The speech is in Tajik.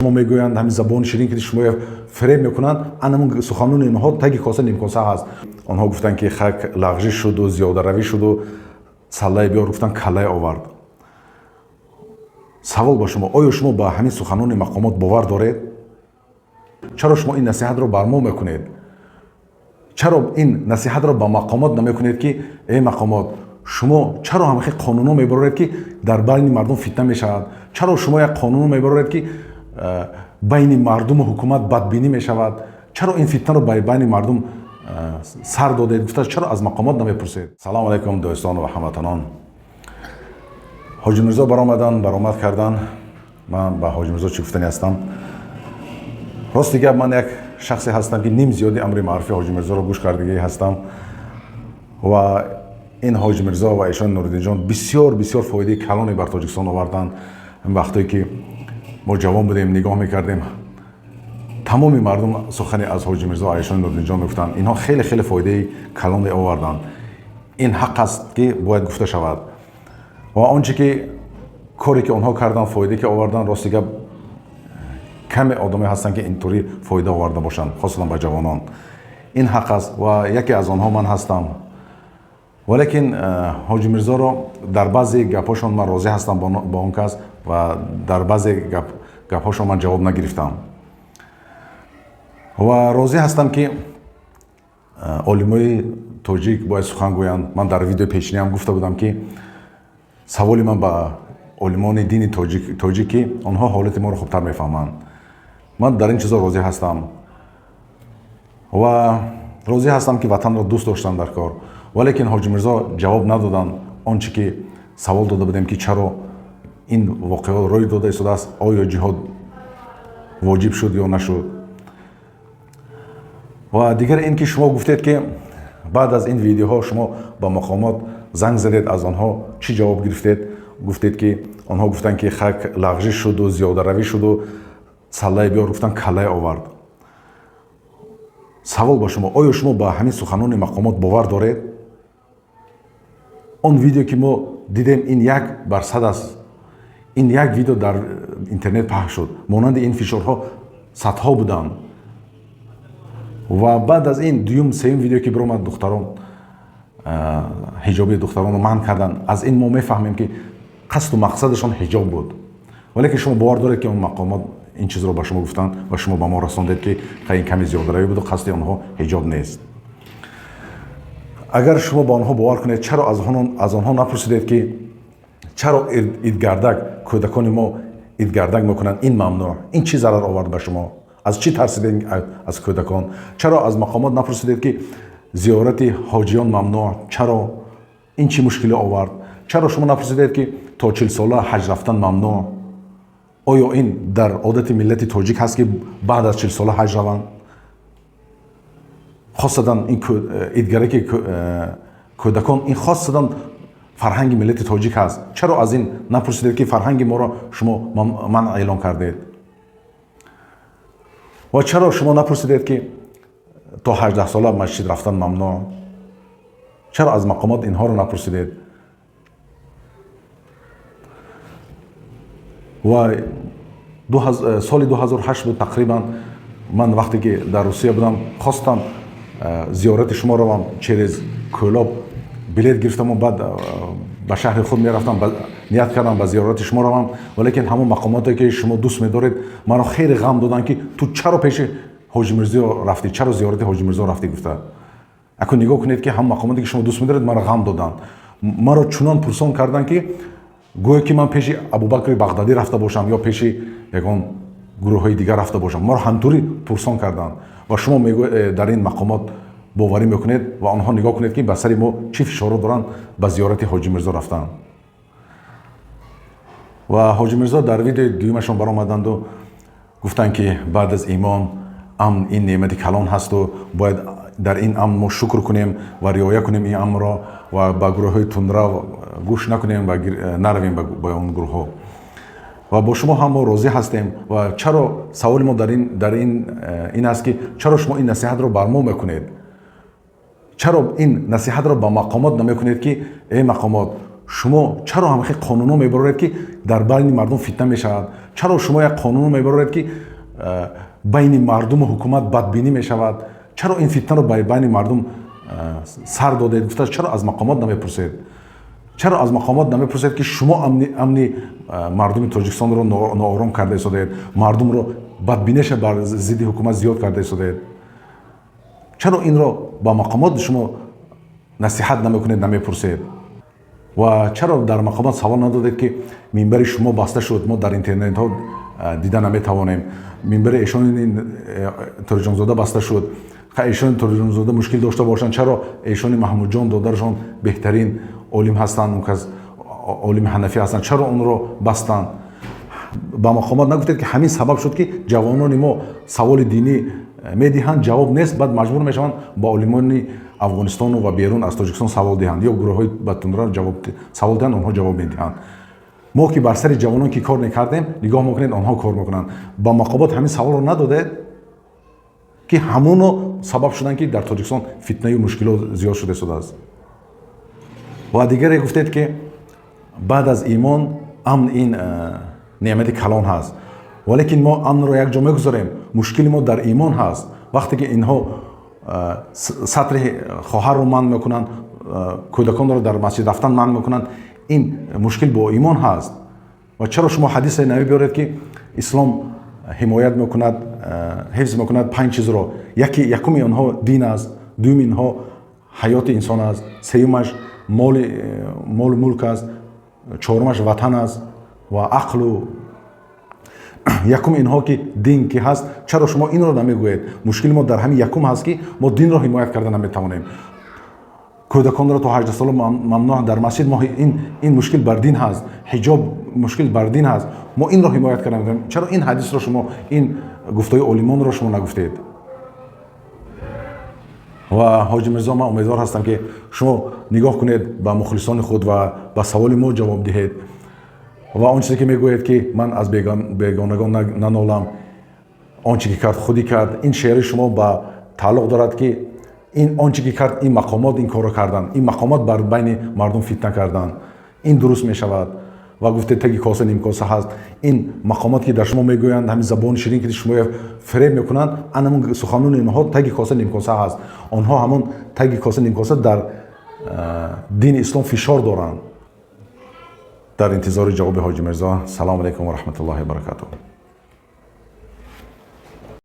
شما میگویند همین زبان شیرین که شما فریب میکنند همون سخنان اینها تگی کاسه نیم کاسه هست. آنها گفتند که خاک لغزش شد و زیاده روی شد و سله بیار گفتند کله آورد. سوال با شما، آیا شما با همین سخنان مقامات باور دارید؟ چرا شما این نصیحت رو بر ما میکنید؟ چرا این نصیحت رو با مقامات نمیکنید که ای مقامات شما چرا همه قانونا میبرید که در بین مردم فتنه میشود؟ چرا شما یک قانون میبرید که بین مردم و حکومت بدبینی میشود؟ چرا این فتنه رو بین مردم سر دادید؟ گفتید چرا از مقامات نمیپرسید؟ سلام علیکم دوستان و هموطنان. حاجی میرزا برآمد کردن. من با حاجی میرزا چی گفتنی هستم. راست دیگه من یک شخصی هستم که نیم زیادی امر معرفی حاجی میرزا رو گوش کردگی هستم و این حاجی میرزا و ایشان نورالدین جان بسیار بسیار فایده کلانی بر تاجیکستان آوردن. این وقتی که ما جوان بودیم نگاه میکردیم تمام مردم سخنی از حاجی میرزا و ایشان نورالدین جان میگفتن. اینها خیلی خیلی فایده کلانی آوردن. این حق است که باید گفته شود و آنچه که کاری که آنها کردن فایده که آوردن راست دیگه کم آدمی هستن که اینطوری فایده آورده باشن، خاصتا با جوانان. این حق است و یکی از آنها من هستم. ولیکن حاجی میرزا رو در بعضی گپاشون من راضی هستم با اون کس و در بعضی گپاشون من جواب نگرفتم و راضی هستم که عالمای تاجیک باید سخن گویند. من در ویدیو پیشینی هم گفته بودم که سوالی من با عالمان دین تاجیکی آنها حالت ما رو خوبتر میفهمند. من در این چیزا راضی هستم و راضی هستم که وطن را دوست داشتم در کار. ولیکن حاجی میرزا جواب ندادن آنچه که سوال داده بودیم که چرا این واقعه روی داده ایستاده است، آیا جهاد واجب شد یا نشد. و دیگر این که شما گفتید که بعد از این ویدیوها شما با مقامات زنگ زدید، از آنها چی جواب گرفتید؟ گفتید که آنها گفتن که خاک لغزش شد و زیاده روی شد و سله بیار گفتن کله آورد. سوال با شما، آیا شما با همین سخنان مقامات باور دارید؟ اون ویدیو که ما دیدیم این 1% است. این یک ویدیو در اینترنت پخش شد. مانند این فشارها صدها بودن و بعد از این دوم سوم ویدیو که برآمد دختران حجابی دختران رو منع کردن. از این ما میفهمیم که قصد و مقصدشان حجاب بود. ولی که شما باور دارید که اون مقامات این چیز رو به شما گفتن و شما به ما رساندید که خیلی کمی زیاده روی بود و قصد آنها حجاب نیست. اگر شما با آنها باور کنید چرا از آنها نپرسیدید که چرا ایدگردک کودکان ما ایدگردک میکنن؟ این ممنوع، این چی ضرر آورد به شما؟ از چی ترسیدید از کودکان؟ چرا از مقامات نپرسیدید که زیارت حاجیان ممنوع، چرا این چی مشکلی آورد؟ چرا شما نپرسیدید که تا 40 ساله حج رفتن ممنوع؟ آیا این در عادت ملت تاجیک هست که بعد از 40 ساله حج روند؟ خاصتا این ایدگری که کودکان این خاصتا فرهنگ ملت تاجیک هست. چرا از این نپرسیدید که فرهنگ ما را شما منع اعلام کردید؟ و چرا شما نپرسیدید که تا 18 ساله مسجد رفتن ممنوع؟ چرا از مقامات اینها رو نپرسیدید؟ و سال 2008 بود تقریبا، من وقتی که در روسیه بودم خواستم زیارت شما رو هم چیز کلاب بلیت گرفتم و بعد به شهر خود میرفتم نیت کردم به زیارت شما رو هم. ولیکن همون مقاماتی که شما دوست می‌دارید منو خیلی غم دادن که تو چرا پیش حاجی میرزا رفتی، چرا زیارت حاجی میرزا رفتی. گفته اگه نگاه کنید که هم مقاماتی که شما دوست می‌دارید منو غم دادن، مرا چنان پرسان کردن که گویا که من پیش ابوبکر بغدادی رفته باشم یا پیش یگان گروه‌های دیگر رفته باشم. ما رو همطوری پرسان کردن و شما میگوید در این مقامات باوری میکنید و آنها نگاه کنید که به سر ما چی فشار دارن به زیارت حاجی میرزا رفتن. و حاجی میرزا در ویدیو دومشون برآمدند و گفتن که بعد از ایمان امن این نعمت کلان هست و باید در این امن ما شکر کنیم و رعایت کنیم این امر را و با گروه‌های تندرو گوش نکنیم و نرویم با اون گروه‌ها. و با شما هم ما راضی هستیم. و چرا سوال ما در این است که چرا شما این نصیحت رو بر ما میکنید؟ چرا این نصیحت رو با مقامات نمیکنید که ای مقامات شما چرا همه قانونا میبرید که در بین مردم فتنه میشود؟ чаро шумо як қонунро мебароред ки байни мардуму ҳукумат бадбинӣ мешавад, чаро ин фитнаро байни мардум сар додед, гуфта чаро аз мақомот намепурсед, чаро аз мақомот намепурсед ки шумо амни мардуми тоҷикистонро ноором карда истодед, мардумро бадбинеша бар зидди ҳукумат зиёд карда истодед, чаро инро ба мақомот шумо насиҳат намекунед, намепурсед ва чаро дар мақомат савол надодед ки минбари шумо баста шуд, мо дар интернетҳо дида наметавонем, минбари эшони Ториҷонзода баста шуд, эшони Ториҷонзода мушкил дошта бошанд, чаро эшони Маҳмудҷон додарашон беҳтарин олим ҳастанд, олими ҳанафӣ ҳастанд, чаро онро бастанд. Ба мақомат нагуфтед ки ҳамин сабаб шуд ки ҷавонони мо саволи динӣ медиҳанд, ҷавоб нест, баъд маҷбур мешаванд ба олимони Афғонистону ва берун аз Тоҷикистон савол диҳанд, ё гурӯҳҳои бадтунра савол диҳанд, онҳо ҷавоб медиҳанд. мо ки бар сари ҷавонон ки кор мекардем, нигоҳ мекунед онҳо кор мекунанд. Ба мақомат ҳамин саволро надодед ки ҳамоно сабаб шуданд ки дар Тоҷикистон фитнаю мушкилот зиёд шуда истодааст. ва дигаре гуфтед ки баъд аз имон амн ин неъмати калон ҳаст, валекин мо амнро якҷо мегузорем, мушкили мо дар имон ҳаст. вақте ки инҳо сатри хоҳарро манъ мекунанд, кӯдаконро дар масҷид рафтан манъ мекунанд, ин мушкил бо имон ҳаст. ва чаро шумо ҳадисе намебиёред ки ислом ҳимоят мекунад, ҳифз мекунад 5 чизро, якуми онҳо дин аст, дуюми инҳо ҳаёти инсон аст, сеюмаш молу мулк аст, чорумаш ватан аст ва ақлу, якум инҳо ки дин ки ҳаст. чаро шумо инро намегӯед? Мушкили мо дар ҳамин якум ҳаст ки мо динро ҳимоят карда наметавонем. кӯдаконро то 18 сола мамнӯъ дар масҷид, мо ин мушкил бар дин ҳаст, ҳиҷоб мушкил бар дин ҳаст, мо инро ҳимоят карда наметавонем. чаро ин ҳадисро шумо, ин гуфтаҳои олимонро шумо нагуфтед? ва ҳоҷи Мирзо, ман умедвор ҳастам ки шумо нигоҳ кунед ба мухлисони худ ва ба саволи мо ҷавоб диҳед. ва он чизе ки мегӯед ки ман аз бегонагон нанолам, он чи ки кард худӣ кард, ин шеъри шумо ба тааллуқ дорад ки ин он чи ки кард, ин мақомот ин корро карданд, ин мақомот бар байни мардум фитна карданд, ин дуруст мешавад. ва гуфтед таги коса нимкоса ҳаст, ин мақомот ки дар шумо мегӯянд, ҳамин забони ширин ки шумо фиреб мекунанд, анамун суханони онҳо таги коса нимкоса ҳаст. онҳо ҳамон таги коса нимкоса дар дини ислом фишор доранд. дар интизори ҷавоби ҳоҷи Мирзо. Салому алайкум ва раҳматуллоҳи ва баракатуҳ.